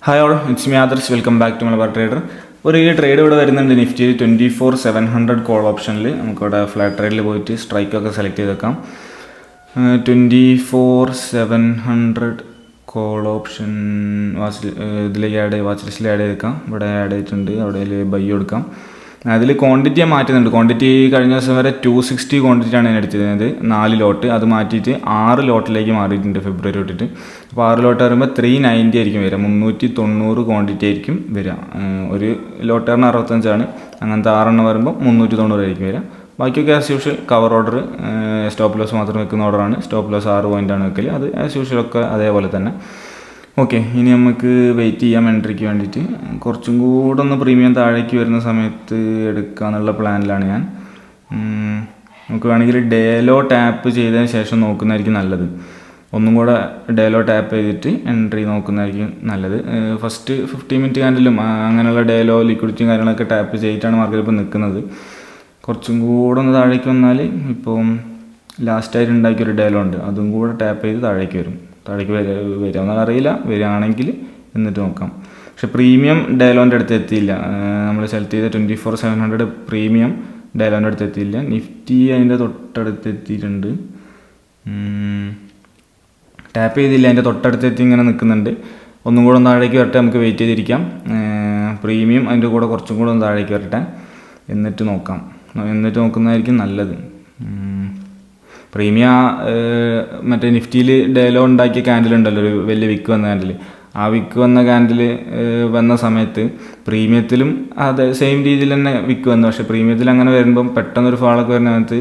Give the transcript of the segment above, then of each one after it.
Hi all, it's me Adarsh. Welcome back to Malabar trader. ഒരു ഈ trade ഇവിടെ വരുന്നുണ്ട് നിഫ്റ്റിയിൽ 24,700 കോൾ ഓപ്ഷനിൽ. നമുക്കിവിടെ ഫ്ലാറ്റ് ട്രേഡിൽ പോയിട്ട് സ്ട്രൈക്കൊക്കെ സെലക്ട് ചെയ്ത് വെക്കാം. 24,700 കോൾ ഓപ്ഷൻ ഇതിലേക്ക് വാച്ച് ലിസ്റ്റിൽ ആഡ് ചെയ്തേക്കാം. ഇവിടെ ആഡ് ചെയ്തിട്ടുണ്ട്. അവിടെ ബൈ കൊടുക്കാം. അതിൽ ക്വാണ്ടിറ്റി മാറ്റുന്നുണ്ട്. ക്വാണ്ടിറ്റി കഴിഞ്ഞ ദിവസം വരെ 260 ക്വാണ്ടിറ്റിയാണ് ഞാൻ എടുത്തിരുന്നത്, 4 ലോട്ട്. അത് മാറ്റിയിട്ട് 6 ലോട്ടിലേക്ക് മാറിയിട്ടുണ്ട് ഫെബ്രുവരി തൊട്ടിട്ട്. അപ്പോൾ 6 ലോട്ട് വരുമ്പോൾ 390 ആയിരിക്കും വരിക. 390 ക്വാണ്ടിറ്റി ആയിരിക്കും വരിക. ഒരു ലോട്ടറിന് 65ആണ്. അങ്ങനത്തെ 6 വരുമ്പോൾ 390 ആയിരിക്കും വരിക. ബാക്കിയൊക്കെ as usual cover order, stop loss മാത്രം വെക്കുന്ന ഓർഡറാണ്. സ്റ്റോപ്പ് ലോസ് 6 പോയിൻ്റാണ് വെക്കൽ. അത് ആസ് യൂഷ്വൽ ഒക്കെ അതേപോലെ തന്നെ. ഓക്കെ, ഇനി നമുക്ക് വെയിറ്റ് ചെയ്യാം എൻട്രിക്ക് വേണ്ടിയിട്ട്. കുറച്ചും കൂടെ ഒന്ന് പ്രീമിയം താഴേക്ക് വരുന്ന സമയത്ത് എടുക്കാമെന്നുള്ള പ്ലാനിലാണ് ഞാൻ. നമുക്ക് വേണമെങ്കിൽ ഡേലോ ടാപ്പ് ചെയ്തതിന് ശേഷം നോക്കുന്നതായിരിക്കും നല്ലത്. ഒന്നും കൂടെ ഡേലോ ടാപ്പ് ചെയ്തിട്ട് എൻട്രി നോക്കുന്നതായിരിക്കും നല്ലത്. ഫസ്റ്റ് 15 മിനിറ്റ് കാൻഡിലും അങ്ങനെയുള്ള ഡേലോ ലിക്വിഡിറ്റിയും കാര്യങ്ങളൊക്കെ ടാപ്പ് ചെയ്തിട്ടാണ് മാർക്കറ്റ് ഇപ്പോൾ നിൽക്കുന്നത്. കുറച്ചും കൂടെ ഒന്ന് താഴേക്ക് വന്നാൽ ഇപ്പം ലാസ്റ്റായിട്ട് ഉണ്ടാക്കിയൊരു ഡേലോ ഉണ്ട്, അതും കൂടെ ടാപ്പ് ചെയ്ത് താഴേക്ക് വരും. താഴേക്ക് വരുമെന്നാൽ അറിയില്ല, വരികയാണെങ്കിൽ എന്നിട്ട് നോക്കാം. പക്ഷെ പ്രീമിയം ഡയലോൻ്റെ അടുത്ത് എത്തിയില്ല. നമ്മൾ സെലക്ട് ചെയ്ത 24,700 പ്രീമിയം ഡയലോൻ്റെ അടുത്ത് എത്തിയില്ല. നിഫ്റ്റി അതിൻ്റെ തൊട്ടടുത്ത് എത്തിയിട്ടുണ്ട്. ടാപ്പ് ചെയ്തില്ല, അതിൻ്റെ തൊട്ടടുത്ത് എത്തി ഇങ്ങനെ നിൽക്കുന്നുണ്ട്. ഒന്നും കൂടെ ഒന്ന് താഴേക്ക് വരട്ടെ, നമുക്ക് വെയിറ്റ് ചെയ്തിരിക്കാം. പ്രീമിയം അതിൻ്റെ കൂടെ കുറച്ചും കൂടെ ഒന്ന് താഴേക്ക് വരട്ടെ, എന്നിട്ട് നോക്കാം. എന്നിട്ട് നോക്കുന്നതായിരിക്കും നല്ലത്. പ്രീമിയം മറ്റേ നിഫ്റ്റിയിൽ ഡേലോ ഉണ്ടാക്കിയ ക്യാൻഡിൽ ഉണ്ടല്ലോ, ഒരു വലിയ വിക്ക് വന്ന ക്യാൻഡിൽ. ആ വിക്ക് വന്ന ക്യാൻഡിൽ വന്ന സമയത്ത് പ്രീമിയത്തിലും അതെ സെയിം രീതിയിൽ തന്നെ വിക്ക് വന്നു. പക്ഷേ പ്രീമിയത്തിൽ അങ്ങനെ വരുമ്പം പെട്ടെന്നൊരു ഫാളൊക്കെ വരുന്ന സമയത്ത്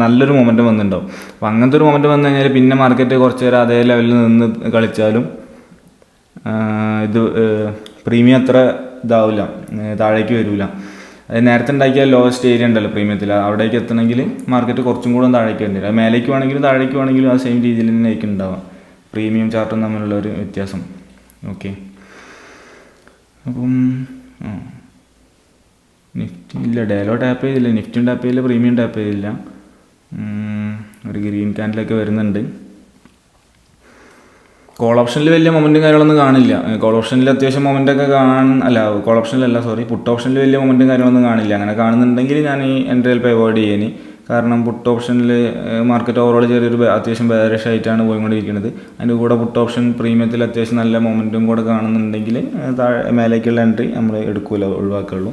നല്ലൊരു മൊമെൻറ്റം വന്നിട്ടുണ്ടാവും. അപ്പോൾ അങ്ങനത്തെ ഒരു മൊമെൻറ്റം വന്നു കഴിഞ്ഞാൽ പിന്നെ മാർക്കറ്റ് കുറച്ച് നേരം അതേ ലെവലിൽ നിന്ന് കളിച്ചാലും ഇത് പ്രീമിയം അത്ര ഇതാവില്ല, താഴേക്ക് വരില്ല. അത് നേരത്തെ ഉണ്ടാക്കിയ ലോവസ്റ്റ് ഏരിയ ഉണ്ടല്ലോ പ്രീമിയത്തിൽ, അവിടേക്ക് എത്തണമെങ്കിൽ മാർക്കറ്റ് കുറച്ചും കൂടെ താഴേക്ക് വരുന്നില്ല. മേലേക്ക് വേണമെങ്കിലും താഴേക്ക് വേണമെങ്കിലും ആ സെയിം രീതിയിൽ തന്നെ ആയിരിക്കും ഉണ്ടാവുക, പ്രീമിയം ചാർട്ടും തമ്മിലുള്ള ഒരു വ്യത്യാസം. ഓക്കെ, അപ്പം നിഫ്റ്റി ഇല്ല, ഡേലോ ടാപ്പ് ചെയ്തില്ല, നിഫ്റ്റിയും ടാപ്പ് ചെയ്തില്ല, പ്രീമിയം ടാപ്പ് ചെയ്തില്ല. ഒരു ഗ്രീൻ ക്യാൻഡിലൊക്കെ വരുന്നുണ്ട്. കോൾ ഓപ്ഷനിൽ വലിയ മൊമെൻറ്റും കാര്യങ്ങളൊന്നും കാണില്ല. കോൾ ഓപ്ഷനിൽ അത്യാവശ്യം മൊമെൻറ്റൊക്കെ കോൾ ഓപ്ഷനിലല്ല, പുട്ട് ഓപ്ഷനിൽ വലിയ മൊമെൻറ്റും കാര്യങ്ങളൊന്നും കാണില്ല. അങ്ങനെ കാണുന്നുണ്ടെങ്കിൽ ഞാൻ ഈ എൻട്രി ചിലപ്പോൾ അവോയ്ഡ് ചെയ്യുന്നു. കാരണം പുട്ട് ഓപ്ഷനിൽ മാർക്കറ്റ് ഓവറോൾ ചെറിയൊരു അത്യാവശ്യം ബെയറിഷ് ആയിട്ടാണ് പോയിക്കൊണ്ടിരിക്കുന്നത്. അതിൻ്റെ കൂടെ പുട്ട് ഓപ്ഷൻ പ്രീമിയത്തിൽ അത്യാവശ്യം നല്ല മൊമെൻറ്റും കൂടെ കാണുന്നുണ്ടെങ്കിൽ മേലേക്കുള്ള എൻട്രി നമ്മൾ എടുക്കില്ല, ഒഴിവാക്കുള്ളൂ.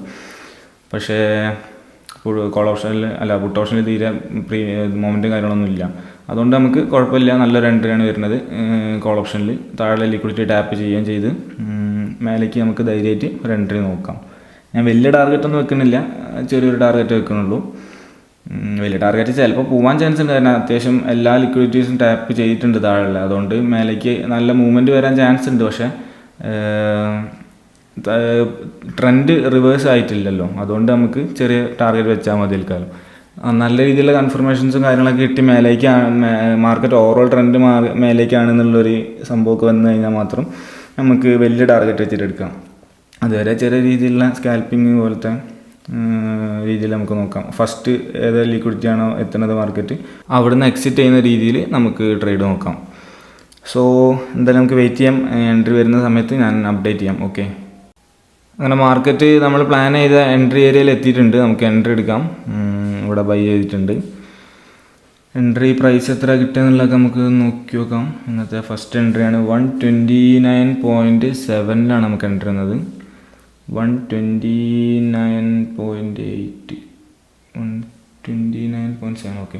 പക്ഷേ കോൾ ഓപ്ഷനിൽ പുട്ട് ഓപ്ഷനിൽ തീരെ മൊമെൻറ്റും കാര്യങ്ങളൊന്നും ഇല്ല. അതുകൊണ്ട് നമുക്ക് കുഴപ്പമില്ല, നല്ലൊരു എൻട്രിയാണ് വരുന്നത്. കോൾ ഓപ്ഷനിൽ താഴെ ലിക്വിഡിറ്റി ടാപ്പ് ചെയ്യുകയും ചെയ്ത് മേലേക്ക് നമുക്ക് ധൈര്യമായിട്ട് ഒരു എൻട്രി നോക്കാം. ഞാൻ വലിയ ടാർഗറ്റൊന്നും വെക്കുന്നില്ല, ചെറിയൊരു ടാർഗറ്റ് വെക്കുന്നുള്ളൂ. വലിയ ടാർഗറ്റ് ചിലപ്പോൾ പോകാൻ ചാൻസ് ഉണ്ട്, കാരണം അത്യാവശ്യം എല്ലാ ലിക്വിഡിറ്റീസും ടാപ്പ് ചെയ്തിട്ടുണ്ട് താഴെ. അതുകൊണ്ട് മേലേക്ക് നല്ല മൂവ്മെൻറ്റ് വരാൻ ചാൻസ് ഉണ്ട്. പക്ഷേ ട്രെൻഡ് റിവേഴ്സ് ആയിട്ടില്ലല്ലോ, അതുകൊണ്ട് നമുക്ക് ചെറിയ ടാർഗറ്റ് വെച്ചാൽ മതി തൽക്കാലം. നല്ല രീതിയിലുള്ള കൺഫർമേഷൻസും കാര്യങ്ങളൊക്കെ കിട്ടി മാർക്കറ്റ് ഓവറോൾ ട്രെൻഡ് മേലേക്കാണെന്നുള്ളൊരു സംഭവമൊക്കെ വന്നു കഴിഞ്ഞാൽ മാത്രം നമുക്ക് വലിയ ടാർഗറ്റ് വെച്ചിട്ട് എടുക്കാം. അതുവരെ ചെറിയ രീതിയിലുള്ള സ്കാൽപ്പിംഗ് പോലത്തെ രീതിയിൽ നമുക്ക് നോക്കാം. ഫസ്റ്റ് ഏത് ലിക്വിഡിറ്റി ആണോ എത്തുന്നത് മാർക്കറ്റ്, അവിടുന്ന് എക്സിറ്റ് ചെയ്യുന്ന രീതിയിൽ നമുക്ക് ട്രേഡ് നോക്കാം. സോ എന്തായാലും നമുക്ക് വെയിറ്റ് ചെയ്യാം. എൻട്രി വരുന്ന സമയത്ത് ഞാൻ അപ്ഡേറ്റ് ചെയ്യാം. ഓക്കെ, അങ്ങനെ മാർക്കറ്റ് നമ്മൾ പ്ലാൻ ചെയ്ത എൻട്രി ഏരിയയിൽ എത്തിയിട്ടുണ്ട്. നമുക്ക് എൻട്രി എടുക്കാം. ഇവിടെ ബൈ ചെയ്തിട്ടുണ്ട്. എൻട്രി പ്രൈസ് എത്ര കിട്ടുക നമുക്ക് നോക്കി നോക്കാം. ഇന്നത്തെ ഫസ്റ്റ് എൻട്രിയാണ് 129.7 നമുക്ക് എൻട്രി വന്നത്. 129.8 129.7. ഓക്കെ,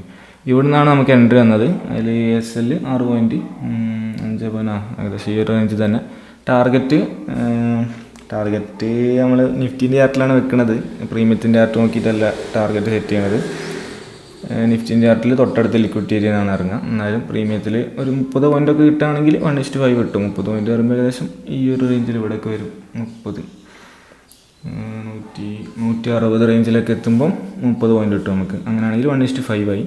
ഇവിടെ നിന്നാണ് നമുക്ക് എൻട്രി വന്നത്. അതിൽ SL 6.5 ഏകദേശം ഈ ഒരു റേഞ്ച് തന്നെ. ടാർഗറ്റ് നമ്മൾ നിഫ്റ്റീൻ്റെ ചാർട്ടിലാണ് വെക്കുന്നത്, പ്രീമിയത്തിൻ്റെ ചാർട്ട് നോക്കിയിട്ടല്ല ടാർഗറ്റ് സെറ്റ് ചെയ്യണത്. നിഫ്റ്റീൻ്റെ ചാർട്ടിൽ തൊട്ടടുത്ത് ലിക്വിഡിറ്റി ഏരിയ എന്നാണ് ഇറങ്ങുക. എന്നാലും പ്രീമിയത്തിൽ ഒരു 30 പോയിൻ്റൊക്കെ കിട്ടുകയാണെങ്കിൽ 1:5 കിട്ടും. 30 പോയിൻ്റ് വരുമ്പോൾ ഏകദേശം ഈ ഒരു റേഞ്ചിൽ ഇവിടെയൊക്കെ വരും. 160 റേഞ്ചിലൊക്കെ എത്തുമ്പം 30 പോയിൻ്റ് കിട്ടും നമുക്ക്. അങ്ങനെയാണെങ്കിൽ 1:5 ആയി.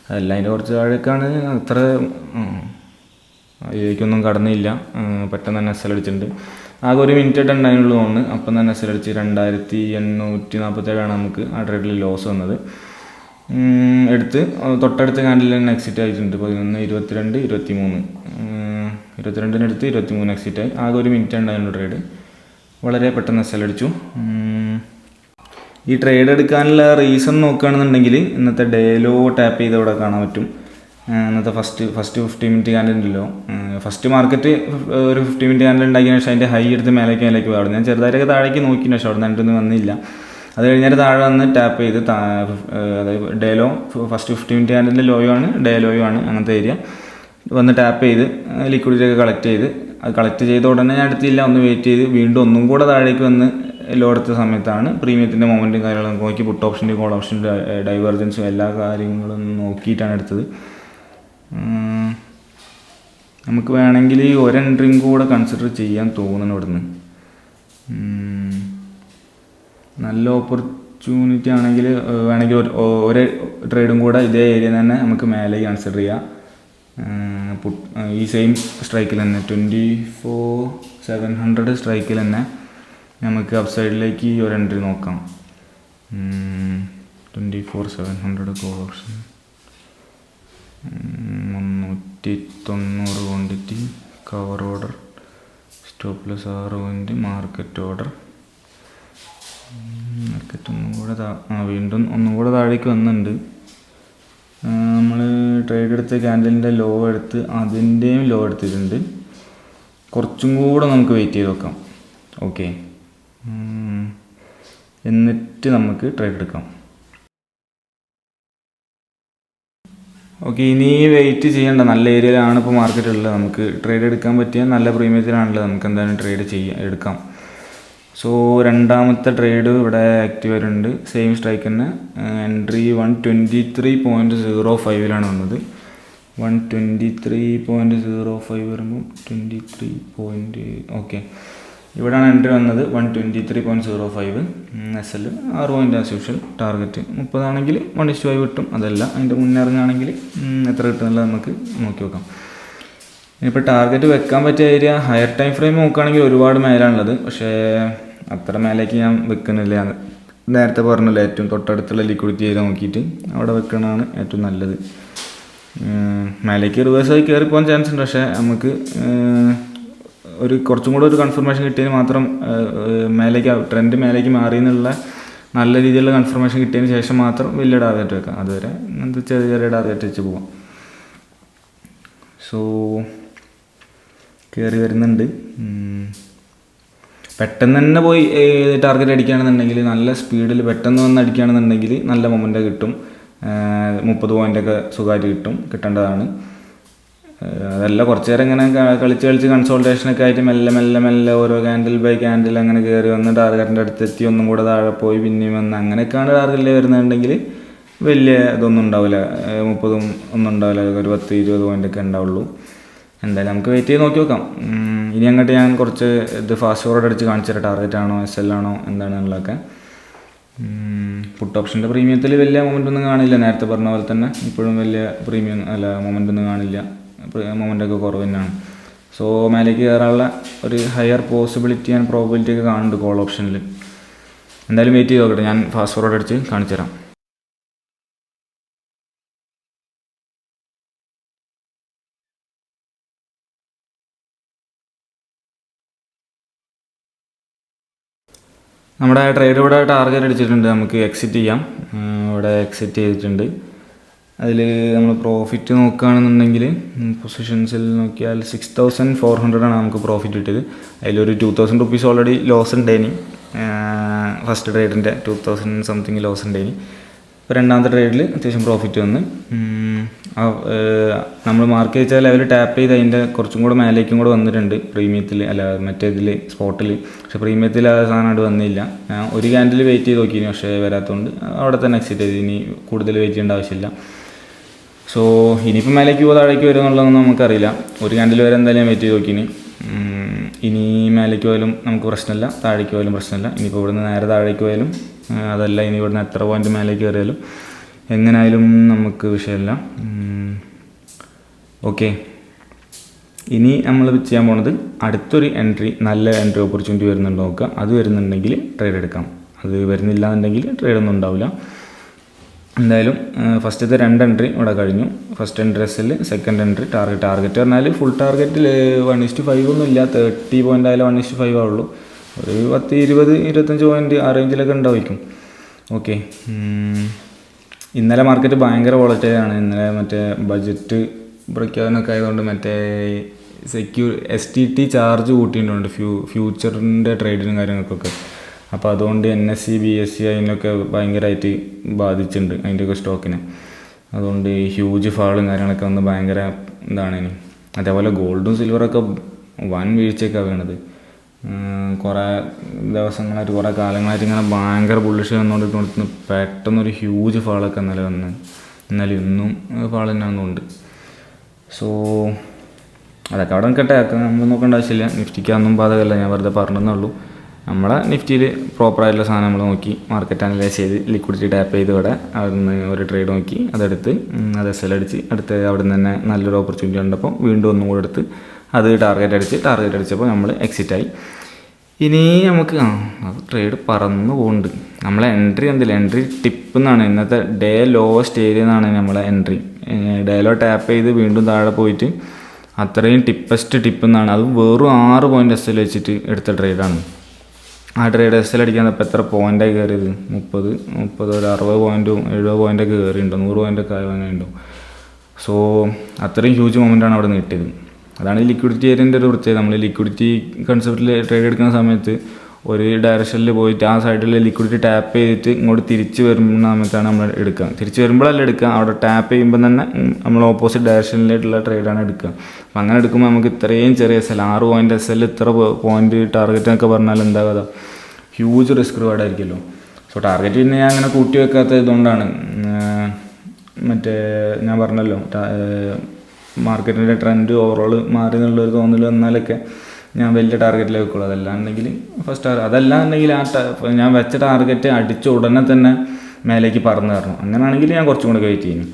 അതല്ല, അതിൻ്റെ കുറച്ച് താഴേക്കാണ് അത്ര ഇതിലേക്കൊന്നും കടന്നില്ല. പെട്ടെന്ന് തന്നെ SL അടിച്ചിട്ടുണ്ട്. ആകെ ഒരു മിനിറ്റ് ഉണ്ടായിരുന്നുള്ളൂ തോന്നുന്നു. അപ്പം തന്നെ SL അടിച്ച് 2,847 നമുക്ക് ആ ട്രേഡിൽ ലോസ് വന്നത്. എടുത്ത് തൊട്ടടുത്ത ക്യാൻഡിൽ തന്നെ എക്സിറ്റ് ആയിട്ടുണ്ട്. 11, 22, 23 22-ന് 23 എക്സിറ്റ് ആയി. ആകെ 1 മിനിറ്റ് ഉണ്ടായിരുന്നു ട്രേഡ്. വളരെ പെട്ടെന്ന് SL അടിച്ചു. ഈ ട്രേഡ് എടുക്കാനുള്ള റീസൺ നോക്കുകയാണെന്നുണ്ടെങ്കിൽ ഇന്നത്തെ ഡേ ലോ ടാപ്പ് ചെയ്ത് അവിടെ കാണാൻ പറ്റും. ഇന്നത്തെ ഫസ്റ്റ് 50 മിനിറ്റ് ക്യാൻഡിൽ ഉണ്ടല്ലോ, ഫസ്റ്റ് മാർക്കറ്റ് ഒരു 50 മിനിറ്റ് ക്യാൻഡിൽ ഉണ്ടാക്കിയതിന് ശേഷം അതിൻ്റെ ഹൈ എടുത്ത് മേലേക്ക് പോയി. അവിടെ ഞാൻ ചെറുതായിട്ടൊക്കെ താഴേക്ക് നോക്കിയിരുന്നു, പക്ഷേ അവിടെ നിന്നിട്ടൊന്നും വന്നില്ല. അത് കഴിഞ്ഞാൽ താഴെ വന്ന് ടാപ്പ് ചെയ്ത് അതായത് ഡേ ലോ ഫസ്റ്റ് 50 മിനിറ്റ് ക്യാൻഡിൻ്റെ ലോയോ ആണ്, ഡേ ലോയോ ആണ്, അങ്ങനത്തെ ഏരിയ വന്ന് ടാപ്പ് ചെയ്ത് ലിക്വിഡിറ്റി ഒക്കെ കളക്ട് ചെയ്ത്, അത് കളക്ട് ചെയ്ത ഉടനെ ഞാൻ എടുത്തില്ല, ഒന്ന് വെയിറ്റ് ചെയ്ത് വീണ്ടും ഒന്നും കൂടെ താഴേക്ക് വന്ന് ലോ എടുത്ത സമയത്താണ് പ്രീമിയത്തിൻ്റെ മൊമെൻറ്റും കാര്യങ്ങളും നോക്കി പുട്ട് ഓപ്ഷൻ്റെ കോൾ ഓപ്ഷൻ്റെ ഡൈവേർജൻസും എല്ലാ കാര്യങ്ങളും നോക്കിയിട്ടാണ് എടുത്തത്. നമുക്ക് വേണമെങ്കിൽ ഈ ഒരു എൻട്രിയും കൂടെ കൺസിഡർ ചെയ്യാൻ തോന്നുന്നു. ഇവിടുന്ന് നല്ല ഓപ്പർച്യൂണിറ്റി ആണെങ്കിൽ വേണമെങ്കിൽ ഒരു ട്രേഡും കൂടെ ഇതേ ഏരിയ തന്നെ നമുക്ക് മേലേക്ക് കൺസിഡർ ചെയ്യാം. ഈ സെയിം സ്ട്രൈക്കിൽ തന്നെ 24,700 സ്ട്രൈക്കിൽ തന്നെ നമുക്ക് അപ്സൈഡിലേക്ക് ഒരു എൻട്രി നോക്കാം. 24,700 call option 390 quantity cover order stop loss 6 point market order. Market വീണ്ടും ഒന്നും കൂടെ താഴേക്ക് വന്നിട്ടുണ്ട്. നമ്മൾ ട്രേഡ് എടുത്ത ക്യാൻഡലിൻ്റെ ലോ എടുത്ത് അതിൻ്റെയും ലോ എടുത്തിട്ടുണ്ട്. കുറച്ചും കൂടെ നമുക്ക് വെയിറ്റ് ചെയ്ത് നോക്കാം. ഓക്കെ, എന്നിട്ട് നമുക്ക് ട്രേഡ് എടുക്കാം. ഓക്കെ, ഇനി വെയിറ്റ് ചെയ്യേണ്ട, നല്ല ഏരിയയിലാണ് ഇപ്പോൾ മാർക്കറ്റ് ഉള്ളത്. നമുക്ക് ട്രേഡ് എടുക്കാൻ പറ്റിയ നല്ല പ്രീമിയത്തിലാണുള്ളത്. നമുക്ക് എന്തായാലും ട്രേഡ് എടുക്കാം. സോ രണ്ടാമത്തെ ട്രേഡ് ഇവിടെ ആക്റ്റീവ് വരുന്നുണ്ട്. സെയിം സ്ട്രൈക്ക് തന്നെ. എൻട്രി 123.05 വന്നത്. 123.05 വരുമ്പോൾ 23 ഓക്കെ, ഇവിടെയാണ് എൻട്രി വന്നത്. 123.05 SL 6 point as usual. Target 30 ആണെങ്കിൽ 1:5 കിട്ടും. അതല്ല അതിൻ്റെ മുന്നേ ഇറങ്ങുകയാണെങ്കിൽ എത്ര കിട്ടുന്നുള്ളത് നമുക്ക് നോക്കി നോക്കാം. ഇപ്പോൾ ടാർഗറ്റ് വെക്കാൻ പറ്റിയ ഏരിയ ഹയർ ടൈം ഫ്രെയിം നോക്കുകയാണെങ്കിൽ ഒരുപാട് മേലാണുള്ളത്. പക്ഷേ അത്ര മേലേക്ക് ഞാൻ വെക്കുന്നില്ല. നേരത്തെ പറഞ്ഞല്ലോ, ഏറ്റവും തൊട്ടടുത്തുള്ള ലിക്വിഡിറ്റി ഏരിയ നോക്കിയിട്ട് അവിടെ വെക്കണതാണ് ഏറ്റവും നല്ലത്. മേലേക്ക് റിവേഴ്സായി കയറിപ്പോകാൻ ചാൻസ് ഉണ്ട്. പക്ഷേ നമുക്ക് കുറച്ചും കൂടെ ഒരു കൺഫർമേഷൻ കിട്ടിയതിന് മാത്രം ട്രെൻഡ് മേലേക്ക് മാറി എന്നുള്ള നല്ല രീതിയിലുള്ള കൺഫർമേഷൻ കിട്ടിയതിന് ശേഷം മാത്രം വലിയ ടാർഗറ്റ് വെക്കാം. അതുവരെ അങ്ങനത്തെ ചെറിയ ചെറിയ ടാർഗറ്റ് വെച്ച് പോവാം. സോ കയറി വരുന്നുണ്ട്. പെട്ടെന്ന് തന്നെ പോയി ടാർഗറ്റ് അടിക്കുകയാണെന്നുണ്ടെങ്കിൽ, നല്ല സ്പീഡിൽ പെട്ടെന്ന് വന്ന് അടിക്കുകയാണെന്നുണ്ടെങ്കിൽ നല്ല മൊമെൻ്റ് കിട്ടും. 30 പോയിൻ്റൊക്കെ സുഖമായിട്ട് കിട്ടേണ്ടതാണ്. അതല്ല കുറച്ച് നേരം ഇങ്ങനെ കളിച്ച് കൺസോൾട്ടേഷനൊക്കെ ആയിട്ട് മെല്ലെ ഓരോ ക്യാൻഡിൽ ബൈ ക്യാൻഡിൽ അങ്ങനെ കയറി വന്ന് ടാർഗറ്റിൻ്റെ അടുത്തെത്തി ഒന്നും കൂടെ താഴെ പോയി പിന്നെയും വന്ന് അങ്ങനെയൊക്കെയാണ് ടാർഗറ്റിൽ വരുന്നുണ്ടെങ്കിൽ വലിയ ഇതൊന്നും ഉണ്ടാവില്ല. 30 ഒന്നും ഉണ്ടാവില്ല, ഒരു 10-20 പോയിൻ്റൊക്കെ ഉണ്ടാവുള്ളൂ. എന്തായാലും നമുക്ക് വെയിറ്റ് ചെയ്ത് നോക്കി നോക്കാം. ഇനി അങ്ങോട്ട് ഞാൻ കുറച്ച് ഫാസ്റ്റ് ഫോർവേഡ് അടിച്ച് കാണിച്ചു തരാം. ടാർഗറ്റ് ആണോ SL ആണോ എന്താണെന്നുള്ളതൊക്കെ. പുട്ട് ഓപ്ഷൻ്റെ പ്രീമിയത്തിൽ വലിയ മൊമെൻ്റ് ഒന്നും കാണില്ല. നേരത്തെ പറഞ്ഞ പോലെ തന്നെ ഇപ്പോഴും വലിയ പ്രീമിയം മൊമെൻ്റ് ഒന്നും കാണില്ല. മൊമെൻ്റൊക്കെ കുറവ് തന്നെയാണ്. സോ മേലേക്ക് കയറാനുള്ള ഒരു ഹയർ പോസിബിലിറ്റി ആൻഡ് പ്രോബിലിറ്റി ഒക്കെ കാണുന്നുണ്ട് കോൾ ഓപ്ഷനിൽ. എന്തായാലും വെയിറ്റ് ചെയ്ത് നോക്കട്ടെ. ഞാൻ ഫാസ്റ്റ് ഫോർവേഡ് അടിച്ച് കാണിച്ചു തരാം. നമ്മുടെ ട്രേഡ് ഇവിടെ ടാർഗറ്റ് അടിച്ചിട്ടുണ്ട്. നമുക്ക് എക്സിറ്റ് ചെയ്യാം. ഇവിടെ എക്സിറ്റ് ചെയ്തിട്ടുണ്ട്. അതിൽ നമ്മൾ പ്രോഫിറ്റ് നോക്കുകയാണെന്നുണ്ടെങ്കിൽ പൊസിഷൻസിൽ നോക്കിയാൽ 6,400 ആണ് നമുക്ക് പ്രോഫിറ്റ് കിട്ടിയത്. അതിലൊരു 2,000 റുപ്പീസ് ഓൾറെഡി ലോസ് ഉണ്ടായിനി. ഫസ്റ്റ് ട്രേഡിൻ്റെ 2,000 സംതിങ് ലോസ് ഉണ്ടായിനി. ഇപ്പോൾ രണ്ടാമത്തെ ട്രേഡിൽ അത്യാവശ്യം പ്രോഫിറ്റ് വന്ന് നമ്മൾ മാർക്ക് ചെയ്ത ലെവൽ ടാപ്പ് ചെയ്ത് അതിൻ്റെ കുറച്ചും കൂടെ മേലേക്കും കൂടെ വന്നിട്ടുണ്ട് പ്രീമിയത്തിൽ, മറ്റേതിൽ സ്പോട്ടിൽ. പക്ഷേ പ്രീമിയത്തിൽ ആ സാധനം വന്നില്ല. ഞാൻ ഒരു ക്യാൻഡിൽ വെയിറ്റ് ചെയ്ത് നോക്കിയിരുന്നു, പക്ഷേ വരാത്തതുകൊണ്ട് അവിടെ തന്നെ എക്സിറ്റ് ചെയ്ത്. ഇനി കൂടുതൽ വെയിറ്റ് ചെയ്യേണ്ട ആവശ്യമില്ല. സോ ഇനിയിപ്പോൾ മേലേക്ക് പോകുക താഴേക്ക് വരും എന്നുള്ളതൊന്നും നമുക്കറിയില്ല. ഒരു ക്യാൻഡിൽ വരെ എന്തായാലും വെയിറ്റ് ചെയ്ത് നോക്കിനി. ഇനി മേലേക്ക് പോയാലും നമുക്ക് പ്രശ്നമില്ല, താഴേക്ക് പോയാലും പ്രശ്നമില്ല. ഇനിയിപ്പോൾ ഇവിടുന്ന് നേരെ താഴേക്ക് പോയാലും അതല്ല, ഇനി ഇവിടുന്ന് എത്ര പോയിൻ്റ് മേലേക്ക് കയറിയാലും എങ്ങനെയായാലും നമുക്ക് വിഷയമില്ല. ഓക്കെ, ഇനി നമ്മൾ ചെയ്യാൻ പോണത് അടുത്തൊരു എൻട്രി, നല്ല എൻട്രി ഓപ്പർച്യൂണിറ്റി വരുന്നുണ്ടോ നോക്കുക. അത് വരുന്നുണ്ടെങ്കിൽ ട്രേഡ് എടുക്കാം. അത് വരുന്നില്ല എന്നുണ്ടെങ്കിൽ ട്രേഡൊന്നും ഉണ്ടാവില്ല. എന്തായാലും ഫസ്റ്റത്തെ 2 എൻട്രി ഇവിടെ കഴിഞ്ഞു. First entry SL, second entry target പറഞ്ഞാൽ ഫുൾ ടാർഗറ്റിൽ 1:5 ഒന്നും ഇല്ല. 30 പോയിൻ്റ് ആയാലും 1:5 ആവുള്ളൂ. ഒരു 10, 20, 25 പോയിൻ്റ് ആ റേഞ്ചിലൊക്കെ ഉണ്ടായിരിക്കും. ഓക്കെ, ഇന്നലെ മാർക്കറ്റ് ഭയങ്കര വോളറ്റൈലാണ്. ഇന്നലെ മറ്റേ ബഡ്ജറ്റ് പ്രഖ്യാപനമൊക്കെ ആയതുകൊണ്ട് മറ്റേ STT ചാർജ് കൂട്ടിയിട്ടുണ്ട് ഫ്യൂച്ചറിൻ്റെ ട്രേഡിനും കാര്യങ്ങൾക്കൊക്കെ. അപ്പോൾ അതുകൊണ്ട് NSE, BSE അതിനൊക്കെ ഭയങ്കരമായിട്ട് ബാധിച്ചിട്ടുണ്ട് അതിൻ്റെയൊക്കെ സ്റ്റോക്കിനെ. അതുകൊണ്ട് ഹ്യൂജ് ഫാളും കാര്യങ്ങളൊക്കെ വന്ന് ഭയങ്കര ഇതാണ് ഇനി. അതേപോലെ ഗോൾഡും സിൽവറൊക്കെ വൻ വീഴ്ചയൊക്കെയാണ് വീണത്. കുറേ ദിവസങ്ങളായിട്ട് കുറേ കാലങ്ങളായിട്ട് ഇങ്ങനെ ഭയങ്കര ബുള്ളിഷ് വന്നുകൊണ്ടിരിക്കുന്നു. പെട്ടെന്നൊരു ഹ്യൂജ് ഫാളൊക്കെ ഇന്നലെ ഇന്നും ഫാൾ തന്നെ വന്നുകൊണ്ട്. സോ അതൊക്കെ അവിടെ നിൽക്കട്ടെ, അതൊക്കെ നമ്മൾ നോക്കേണ്ട ആവശ്യമില്ല. നിഫ്റ്റിക്കൊന്നും ബാധകമല്ല, ഞാൻ വെറുതെ പറഞ്ഞെന്നുള്ളൂ. നമ്മളെ നിഫ്റ്റിയിൽ പ്രോപ്പറായിട്ടുള്ള സാധനം നമ്മൾ നോക്കി മാർക്കറ്റ് അനലൈസ് ചെയ്ത് ലിക്വിഡിറ്റി ടാപ്പ് ചെയ്ത് ഇവിടെ അവിടെ നിന്ന് ഒരു ട്രേഡ് നോക്കി അതെടുത്ത് അത് SL അടിച്ച് അടുത്ത് അവിടെ നിന്ന് തന്നെ നല്ലൊരു ഓപ്പർച്യൂണിറ്റി കണ്ടപ്പോൾ വീണ്ടും ഒന്നും കൂടെ എടുത്ത് അത് ടാർഗറ്റ് അടിച്ചപ്പോൾ നമ്മൾ എക്സിറ്റായി. ഇനി നമുക്ക് ട്രേഡ് പറന്ന് പോകുന്നുണ്ട്. നമ്മളെ എൻട്രി എൻട്രി ടിപ്പ് എന്നാണ് ഇന്നത്തെ ഡേ ലോവസ്റ്റ് ഏരിയ എന്നാണ് നമ്മളെ എൻട്രി. ഡേ ലോ ടാപ്പ് ചെയ്ത് വീണ്ടും താഴെ പോയിട്ട് അത്രയും ടിപ്പ് എന്നാണ്. അത് വെറും 6 പോയിൻ്റ് SL വെച്ചിട്ട് എടുത്ത ട്രേഡാണ്. ആ ട്രേഡ് SL അടിക്കാൻ ഇപ്പോൾ എത്ര പോയിൻ്റായി കയറിയത്? 30, ഒരു 60 പോയിൻറ്റും 70 പോയിൻ്റൊക്കെ കയറിയിട്ടുണ്ടോ, 100 പോയിൻ്റൊക്കെ ആയിട്ടുണ്ടോ. സോ അത്രയും ഹ്യൂജ് മൊമെൻ്റാണ് അവിടെ നിന്ന് കിട്ടിയത്. അതാണ് ഈ ലിക്വിഡിറ്റി ഏരിയൻ്റെ ഒരു പ്രത്യേകത. നമ്മൾ ലിക്വിഡിറ്റി കൺസെപ്റ്റിൽ ട്രേഡ് എടുക്കുന്ന സമയത്ത് ഒരു ഡയറക്ഷനിൽ പോയിട്ട് ആ സൈഡിൽ ലിക്വിഡിറ്റി ടാപ്പ് ചെയ്തിട്ട് ഇങ്ങോട്ട് തിരിച്ച് വരുന്ന സമയത്താണ് നമ്മൾ എടുക്കുക. തിരിച്ച് വരുമ്പോഴല്ല എടുക്കുക, അവിടെ ടാപ്പ് ചെയ്യുമ്പോൾ തന്നെ നമ്മൾ ഓപ്പോസിറ്റ് ഡയറക്ഷനിലായിട്ടുള്ള ട്രേഡാണ് എടുക്കുക. അപ്പം അങ്ങനെ എടുക്കുമ്പോൾ നമുക്ക് ഇത്രയും ചെറിയ SL 6 പോയിൻ്റ് SL ഇത്ര പോയിൻ്റ് ടാർഗറ്റ് എന്നൊക്കെ പറഞ്ഞാൽ എന്താ കഥ? ഹ്യൂജ് റിസ്ക് റിവാർഡായിരിക്കുമല്ലോ. സോ ടാർഗറ്റ് പിന്നെ ഞാൻ അങ്ങനെ കൂട്ടി വെക്കാത്തത് ഇതുകൊണ്ടാണ്. മറ്റേ ഞാൻ പറഞ്ഞല്ലോ മാർക്കറ്റിൻ്റെ ട്രെൻഡ് ഓവറോൾ മാറി എന്നുള്ളൊരു തോന്നൽ വന്നാലൊക്കെ ഞാൻ വലിയ ടാർഗറ്റിലേക്ക് വെക്കുള്ളൂ. അതല്ലാന്നുണ്ടെങ്കിൽ അതല്ലാന്നുണ്ടെങ്കിൽ ഞാൻ വെച്ച ടാർഗറ്റ് അടിച്ച ഉടനെ തന്നെ മേലേക്ക് പറന്ന് കയറണം. അങ്ങനെയാണെങ്കിൽ ഞാൻ കുറച്ചും കൂടെ വെയിറ്റ് ചെയ്യുന്നു.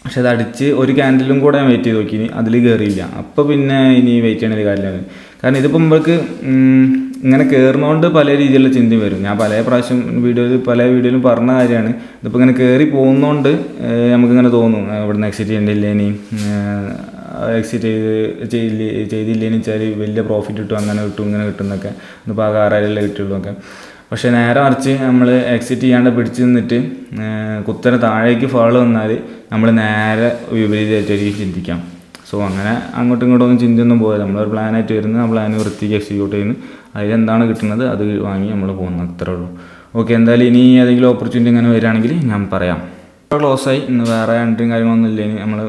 പക്ഷെ അത് അടിച്ച് ഒരു ക്യാൻഡിലും കൂടെ ഞാൻ വെയിറ്റ് ചെയ്ത് നോക്കി, അതിൽ കയറിയില്ല. അപ്പോൾ പിന്നെ ഇനി വെയിറ്റ് ചെയ്യണ ഒരു കാര്യമാണ്. കാരണം ഇതിപ്പോൾ നമുക്ക് ഇങ്ങനെ കയറുന്നതുകൊണ്ട് പല രീതിയിലുള്ള ചിന്തയും വരും. ഞാൻ പല വീഡിയോയിലും പറഞ്ഞ കാര്യമാണ്. ഇതിപ്പോൾ ഇങ്ങനെ കയറി പോകുന്നതുകൊണ്ട് നമുക്കിങ്ങനെ തോന്നും ഇവിടുന്ന് എക്സിറ്റ് ചെയ്യേണ്ടില്ല, ഇനി എക്സിറ്റ് ചെയ്തില്ലേന്ന് വെച്ചാൽ വലിയ പ്രോഫിറ്റ് കിട്ടും, അങ്ങനെ കിട്ടും ഇങ്ങനെ കിട്ടുന്നൊക്കെ. ഇതിപ്പോൾ ആ 6,000 കിട്ടുള്ളൂ ഒക്കെ. പക്ഷേ നേരെ മറിച്ച് നമ്മൾ എക്സിറ്റ് ചെയ്യാണ്ട് പിടിച്ച് നിന്നിട്ട് കുത്തനെ താഴേക്ക് ഫാൾ വന്നാൽ നമ്മൾ നേരെ വിപരീതമായിട്ടായിരിക്കും ചിന്തിക്കാം. സോ അങ്ങനെ അങ്ങോട്ടും ഇങ്ങോട്ടൊന്നും ചിന്തയൊന്നും പോയത്. നമ്മളൊരു പ്ലാനായിട്ട് വരുന്നത് ആ പ്ലാൻ വൃത്തിക്ക് എക്സിക്യൂട്ട് ചെയ്യുന്നു, അതിലെന്താണ് കിട്ടുന്നത് അത് വാങ്ങി നമ്മൾ പോകുന്നു, അത്രേ ഉള്ളൂ. ഓക്കെ, എന്തായാലും ഇനി ഏതെങ്കിലും ഓപ്പർച്യൂണിറ്റി ഇങ്ങനെ വരികയാണെങ്കിൽ ഞാൻ പറയാം. ക്ലോസായി. ഇന്ന് വേറെ എൻട്രിയും കാര്യങ്ങളൊന്നും ഇല്ല. ഇനി നമ്മൾ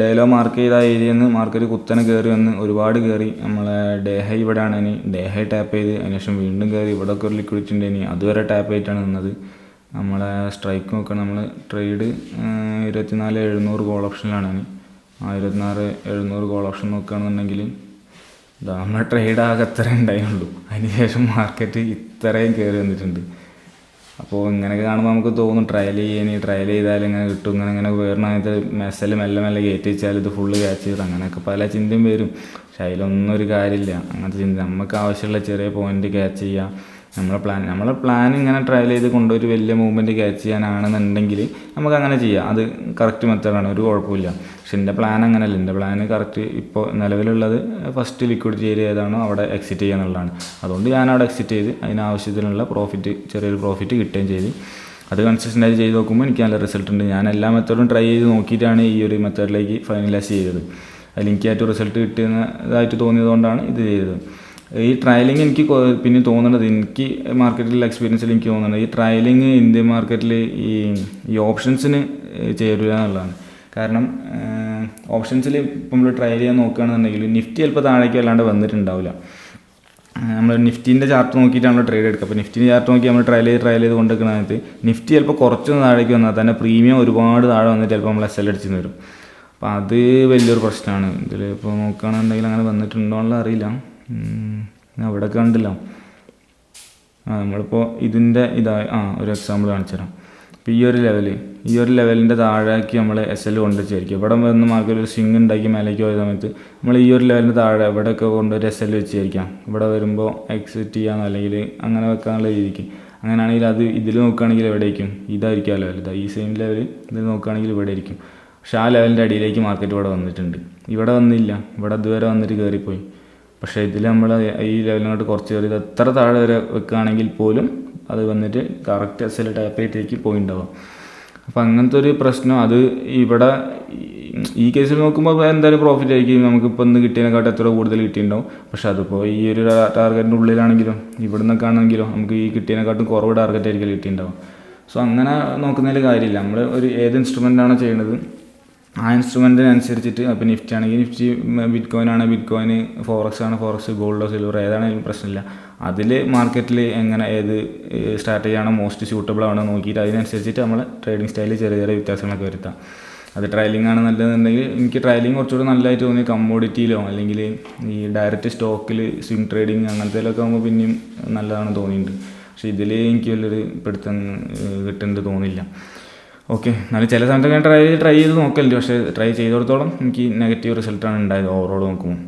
ഡേലോ മാർക്ക് ചെയ്ത ഏരിയയിൽ നിന്ന് മാർക്കറ്റ് കുത്തനെ കയറി വന്ന് ഒരുപാട് കയറി. നമ്മളെ ഡേ ഹൈ ഇവിടെയാണ്. ഇനി ഡേ ഹൈ ടാപ്പ് ചെയ്ത് അതിനുശേഷം വീണ്ടും കയറി ഇവിടെയൊക്കെ ഒരു ലിക്വിഡിറ്റി ഉണ്ട്. ഇനി അതുവരെ ടാപ്പ് ആയിട്ടാണ് നിന്നത്. നമ്മളെ സ്ട്രൈക്ക് നോക്കണം. നമ്മൾ ട്രേഡ് 24,700 കോൾ ഓപ്ഷനിലാണ്. ഇനി 24,700 കോൾ ഓപ്ഷൻ നോക്കുകയാണെന്നുണ്ടെങ്കിൽ നമ്മുടെ ട്രേഡ് ആകെ അത്ര ഉണ്ടായുള്ളൂ. അതിനുശേഷം മാർക്കറ്റ് ഇത്രയും കയറി വന്നിട്ടുണ്ട്. അപ്പോൾ ഇങ്ങനെയൊക്കെ കാണുമ്പോൾ നമുക്ക് തോന്നും ട്രയൽ ചെയ്താൽ ഇങ്ങനെ കിട്ടും, ഇങ്ങനെ വേറെന്നായിട്ട് മെസ്സൽ മെല്ലെ കയറ്റി വെച്ചാൽ ഇത് ഫുള്ള് ക്യാച്ച് ചെയ്ത് അങ്ങനെയൊക്കെ പല ചിന്തയും വരും. പക്ഷെ അതിലൊന്നും ഒരു കാര്യമില്ല. അങ്ങനത്തെ ചിന്ത നമുക്ക് ആവശ്യമുള്ള ചെറിയ പോയിന്റ് ക്യാച്ച് ചെയ്യാം. നമ്മളെ പ്ലാൻ ഇങ്ങനെ ട്രയൽ ചെയ്ത് കൊണ്ടൊരു വലിയ മൂവ്മെൻറ്റ് ക്യാച്ച് ചെയ്യാനാണെന്നുണ്ടെങ്കിൽ നമുക്ക് അങ്ങനെ ചെയ്യാം. അത് കറക്റ്റ് മെത്തേഡാണ്, ഒരു കുഴപ്പമില്ല. പക്ഷെ എൻ്റെ പ്ലാൻ അങ്ങനെയല്ല. എൻ്റെ പ്ലാൻ കറക്റ്റ് ഇപ്പോൾ നിലവിലുള്ളത് ഫസ്റ്റ് ലിക്വിഡിറ്റി ഏരിയ ഏതാണോ അവിടെ എക്സിറ്റ് ചെയ്യുക എന്നുള്ളതാണ്. അതുകൊണ്ട് ഞാൻ അവിടെ എക്സിറ്റ് ചെയ്ത് അതിനാവശ്യത്തിനുള്ള ചെറിയൊരു പ്രോഫിറ്റ് കിട്ടുകയും ചെയ്ത് അത് കൺസിസ്റ്റൻ്റായി ചെയ്ത് നോക്കുമ്പോൾ എനിക്ക് നല്ല റിസൾട്ട് ഉണ്ട്. ഞാൻ എല്ലാ മെത്തേഡും ട്രൈ ചെയ്ത് നോക്കിയിട്ടാണ് ഈ ഒരു മെത്തേഡിലേക്ക് ഫൈനലൈസ് ചെയ്തത്. അതിൽ എനിക്ക് ഏറ്റവും റിസൾട്ട് കിട്ടുന്നതായിട്ട് തോന്നിയതുകൊണ്ടാണ് ഇത് ചെയ്തത്. ഈ ട്രയലിംഗ് എനിക്ക് പിന്നെ തോന്നുന്നത്, എനിക്ക് മാർക്കറ്റിൽ എക്സ്പീരിയൻസിൽ എനിക്ക് തോന്നുന്നത് ഈ ട്രയലിംഗ് ഇന്ത്യൻ മാർക്കറ്റിൽ ഈ ഓപ്ഷൻസിന് ചേരില്ല എന്നുള്ളതാണ്. കാരണം ഓപ്ഷൻസിൽ ഇപ്പം നമ്മൾ ട്രയൽ ചെയ്യാൻ നോക്കുകയാണെന്നുണ്ടെങ്കിൽ നിഫ്റ്റി ചിലപ്പോൾ താഴേക്ക് അല്ലാണ്ട് വന്നിട്ടുണ്ടാവില്ല. നമ്മൾ നിഫ്റ്റീൻ്റെ ചാർട്ട് നോക്കിയിട്ട് നമ്മൾ ട്രേഡ് എടുക്കുക. അപ്പോൾ നിഫ്റ്റീൻ്റെ ചാർട്ട് നോക്കി നമ്മൾ ട്രയൽ ചെയ്ത് കൊണ്ടുവയ്ക്കുന്നതിനകത്ത് നിഫ്റ്റി ചിലപ്പോൾ കുറച്ചൊന്ന് താഴേക്ക് വന്നാൽ തന്നെ പ്രീമിയം ഒരുപാട് താഴെ വന്നിട്ട് ചിലപ്പോൾ നമ്മൾ SL അടിച്ച് വരും. അപ്പോൾ അത് വലിയൊരു പ്രശ്നമാണ്. ഇതിൽ ഇപ്പോൾ നോക്കുകയാണെന്നുണ്ടെങ്കിൽ അങ്ങനെ വന്നിട്ടുണ്ടോ എന്നുള്ള അറിയില്ല. അവിടെ കണ്ടില്ല. നമ്മളിപ്പോൾ ഇതിൻ്റെ ഒരു എക്സാമ്പിൾ കാണിച്ചു തരാം. ഇപ്പോൾ ഈ ഒരു ലെവലിൻ്റെ താഴേക്ക് നമ്മൾ SL കൊണ്ടുവച്ചായിരിക്കും. ഇവിടെ വന്ന് മാർക്കറ്റ് ഒരു സ്വിങ് ഉണ്ടാക്കി മേലേക്ക് പോയ സമയത്ത് നമ്മൾ ഈ ഒരു ലെവലിൻ്റെ താഴെ ഇവിടെയൊക്കെ കൊണ്ടൊരു SL വെച്ചായിരിക്കാം. ഇവിടെ വരുമ്പോൾ എക്സിറ്റ് ചെയ്യാനോ അല്ലെങ്കിൽ അങ്ങനെ വെക്കാനുള്ള രീതിക്ക് അങ്ങനെയാണെങ്കിൽ അത് ഇതിൽ നോക്കുകയാണെങ്കിൽ എവിടെയായിരിക്കും, ഇതായിരിക്കും ആ ലെവൽ, ഇതാ ഈ സെയിം ലെവൽ ഇതിൽ നോക്കുകയാണെങ്കിൽ ഇവിടെ ആയിരിക്കും. പക്ഷേ ആ ലെവലിൻ്റെ അടിയിലേക്ക് മാർക്കറ്റ് ഇവിടെ വന്നിട്ടുണ്ട്. ഇവിടെ വന്നില്ല, ഇവിടെ അതുവരെ വന്നിട്ട് കയറിപ്പോയി. പക്ഷേ ഇതിൽ നമ്മൾ ഈ ലെവലിനോട്ട് കുറച്ച് കയറി ഇത് എത്ര താഴെ വരെ വെക്കുകയാണെങ്കിൽ പോലും അത് വന്നിട്ട് കറക്റ്റ് എസ് എൽ ടാപ്പേറ്റിലേക്ക് പോയിണ്ടാവും. അപ്പോൾ അങ്ങനത്തെ ഒരു പ്രശ്നം അത് ഇവിടെ ഈ കേസിൽ നോക്കുമ്പോൾ എന്തായാലും പ്രോഫിറ്റ് ആയിരിക്കും. നമുക്കിപ്പോൾ ഇന്ന് കിട്ടിയതിനെക്കാട്ടും എത്ര കൂടുതൽ കിട്ടിയിട്ടുണ്ടാവും. പക്ഷെ അതിപ്പോൾ ഈ ഒരു ടാർഗറ്റിൻ്റെ ഉള്ളിലാണെങ്കിലോ ഇവിടെ നിന്നൊക്കെ ആണെങ്കിലോ നമുക്ക് ഈ കിട്ടിയതിനെക്കാട്ടും കുറവ് ടാർഗറ്റ് ആയിരിക്കും കിട്ടിയിട്ടുണ്ടാവും. സോ അങ്ങനെ നോക്കുന്നതിൽ കാര്യമില്ല. നമ്മൾ ഒരു ഏത് ഇൻസ്ട്രുമെൻ്റാണോ ചെയ്യുന്നത് ആ ഇൻസ്ട്രുമെൻറ്റിനനുസരിച്ചിട്ട്, അപ്പോൾ നിഫ്റ്റി ആണെങ്കിൽ നിഫ്റ്റി, ബിറ്റ് കോയിൻ ആണ് ബിറ്റ് കോയിൻ, ഫോറക്സ് ആണ് ഫോറക്സ്, ഗോൾഡോ സിൽവർ ഏതാണെങ്കിലും പ്രശ്നമില്ല. അതിൽ മാർക്കറ്റിൽ എങ്ങനെ ഏത് സ്ട്രാറ്റജിയാണോ മോസ്റ്റ് സ്യൂട്ടബിൾ ആണോ നോക്കിയിട്ട് അതിനനുസരിച്ചിട്ട് നമ്മൾ ട്രേഡിംഗ് സ്റ്റൈലിൽ ചെറിയ ചെറിയ വ്യത്യാസങ്ങളൊക്കെ വരുത്താം. അത് ട്രയലിംഗ് ആണ് നല്ലതെന്നുണ്ടെങ്കിൽ എനിക്ക് ട്രയലിംഗ് കുറച്ചുകൂടി നല്ലതായിട്ട് തോന്നി. കമ്മോഡിറ്റിയിലോ അല്ലെങ്കിൽ ഈ ഡയറക്റ്റ് സ്റ്റോക്കിൽ സ്വിംഗ് ട്രേഡിങ് അങ്ങനത്തേലൊക്കെ ആകുമ്പോൾ പിന്നെയും നല്ലതാണെന്ന് തോന്നിയിട്ടുണ്ട്. പക്ഷേ ഇതിൽ എനിക്ക് വലിയൊരു പിടുത്തം കിട്ടുന്നുണ്ട് തോന്നില്ല. ഓക്കെ, എന്നാലും ചില സമയത്തൊക്കെ ഞാൻ ട്രൈ ചെയ്ത് നോക്കലുണ്ട്. പക്ഷേ ട്രൈ ചെയ്തിടത്തോളം എനിക്ക് നെഗറ്റീവ് റിസൾട്ടാണ് ഉണ്ടായത് ഓവറോൾ നോക്കുമ്പോൾ.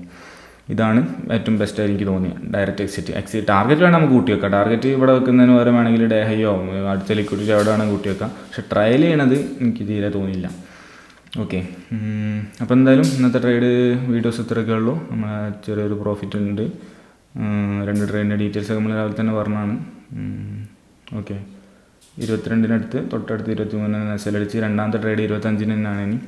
ഇതാണ് ഏറ്റവും ബെസ്റ്റായി എനിക്ക് തോന്നിയത്. ഡയറക്റ്റ് എക്സിറ്റ് ടാർഗറ്റ് വേണം നമുക്ക് കൂട്ടി വെക്കാം. ടാർഗറ്റ് ഇവിടെ വെക്കുന്നതിന് പകരം വേണമെങ്കിൽ ഡേ ഹൈയോ അടുത്ത ലിക്വിഡിറ്റി അവിടെ വേണമെങ്കിൽ കൂട്ടി വെക്കാം. പക്ഷേ ട്രയൽ ചെയ്യണത് എനിക്ക് തീരെ തോന്നിയില്ല. ഓക്കെ, അപ്പോൾ എന്തായാലും ഇന്നത്തെ ട്രേഡ് വീഡിയോസ് ഇത്രയൊക്കെ ഉള്ളൂ. നമ്മൾ ചെറിയൊരു പ്രോഫിറ്റ് ഉണ്ട്. 2 ട്രേഡിൻ്റെ ഡീറ്റെയിൽസൊക്കെ നമ്മൾ രാവിലെ തന്നെ പറഞ്ഞാണ്. ഓക്കെ, 22-ന് തൊട്ടടുത്ത് 23 എസ് എൽ അടിച്ച്. രണ്ടാമത്തെ ട്രേഡ് 25-ന് തന്നെയാണ് ഇനി.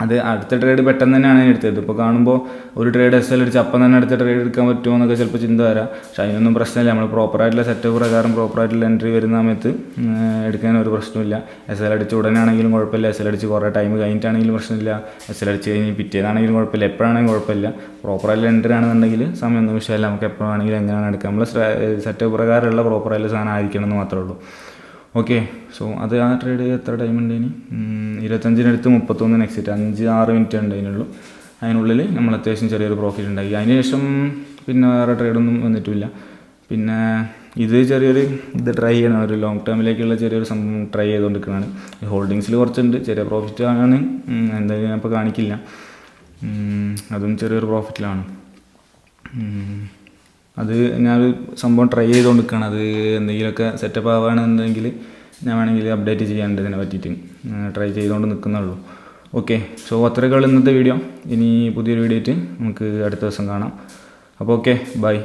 അത് അടുത്ത ട്രേഡ് പെട്ടെന്ന് തന്നെയാണ് ഞാൻ എടുത്തത്. ഇപ്പോൾ കാണുമ്പോൾ ഒരു ട്രേഡ് എസ് എൽ അടിച്ച് അപ്പം തന്നെ അടുത്ത ട്രേഡ് എടുക്കാൻ പറ്റുമോ എന്നൊക്കെ ചിലപ്പോൾ ചിന്ത വരാം. പക്ഷേ അതിനൊന്നും പ്രശ്നമില്ല. നമ്മൾ പ്രോപ്പറായിട്ടുള്ള സെറ്റപ്പ് പ്രകാരം പ്രോപ്പറായിട്ടുള്ള എൻട്രി വരുന്ന സമയത്ത് എടുക്കാൻ ഒരു പ്രശ്നമില്ല. എസ് എൽ അടിച്ച് ഉടനെ ആണെങ്കിലും കുഴപ്പമില്ല, എസ് എൽ അടിച്ച് കുറേ ടൈം കഴിഞ്ഞിട്ടാണെങ്കിലും പ്രശ്നമില്ല, എസ് എൽ അടിച്ച് കഴിഞ്ഞ് പിറ്റേന്നാണെങ്കിലും കുഴപ്പമില്ല, എപ്പോഴാണെങ്കിലും കുഴപ്പമില്ല. പ്രോപ്പറായിട്ടുള്ള എൻട്രി ആണെന്നുണ്ടെങ്കിൽ സമയമൊന്നും വിഷയമല്ല. നമുക്ക് എപ്പോഴാണെങ്കിലും എങ്ങനെയാണ് എടുക്കാം. നമ്മൾ സെറ്റപ്പ് പ്രകാരമുള്ള പ്രോപ്പറായിട്ടുള്ള സാധനം ആയിരിക്കണം എന്ന് മാത്രമേ ഉള്ളൂ. ഓക്കെ, സോ അത് ആ ട്രേഡ് എത്ര ടൈം ഉണ്ട് ഇനി? 25-ന് 31 എക്സിറ്റ്, 5-6 മിനിറ്റ് ഉണ്ട് അതിനുള്ളൂ. അതിനുള്ളിൽ നമ്മൾ അത്യാവശ്യം ചെറിയൊരു പ്രോഫിറ്റ് ഉണ്ടാക്കി. അതിന് ശേഷം പിന്നെ വേറെ ട്രേഡൊന്നും വന്നിട്ടില്ല. പിന്നെ ഇത് ചെറിയൊരു ട്രൈ ചെയ്യണം, ഒരു ലോങ് ടേമിലേക്കുള്ള ചെറിയൊരു സംഭവം ട്രൈ ചെയ്തുകൊണ്ടിരിക്കുന്നതാണ്. ഹോൾഡിങ്സിൽ കുറച്ചുണ്ട്, ചെറിയ പ്രോഫിറ്റ് ആണ്. എന്തായാലും ഞാൻ ഇപ്പോൾ കാണിക്കില്ല. അതും ചെറിയൊരു പ്രോഫിറ്റിലാണ്. അത് ഞാനൊരു സംഭവം ട്രൈ ചെയ്തുകൊണ്ടിരിക്കുകയാണ്. അത് എന്തെങ്കിലുമൊക്കെ സെറ്റപ്പ് ആവുകയാണെന്നുണ്ടെങ്കിൽ ഞാൻ വേണമെങ്കിൽ അപ്ഡേറ്റ് ചെയ്യാനുണ്ട് ഇതിനെ പറ്റിയിട്ട്. ട്രൈ ചെയ്തുകൊണ്ട് നിൽക്കുന്നുള്ളൂ. ഓക്കെ, സോ അത്രയൊക്കെയുള്ള ഇന്നത്തെ വീഡിയോ. ഇനി പുതിയൊരു വീഡിയോ ആയിട്ട് നമുക്ക് അടുത്ത ദിവസം കാണാം. അപ്പോൾ ഓക്കെ, ബൈ.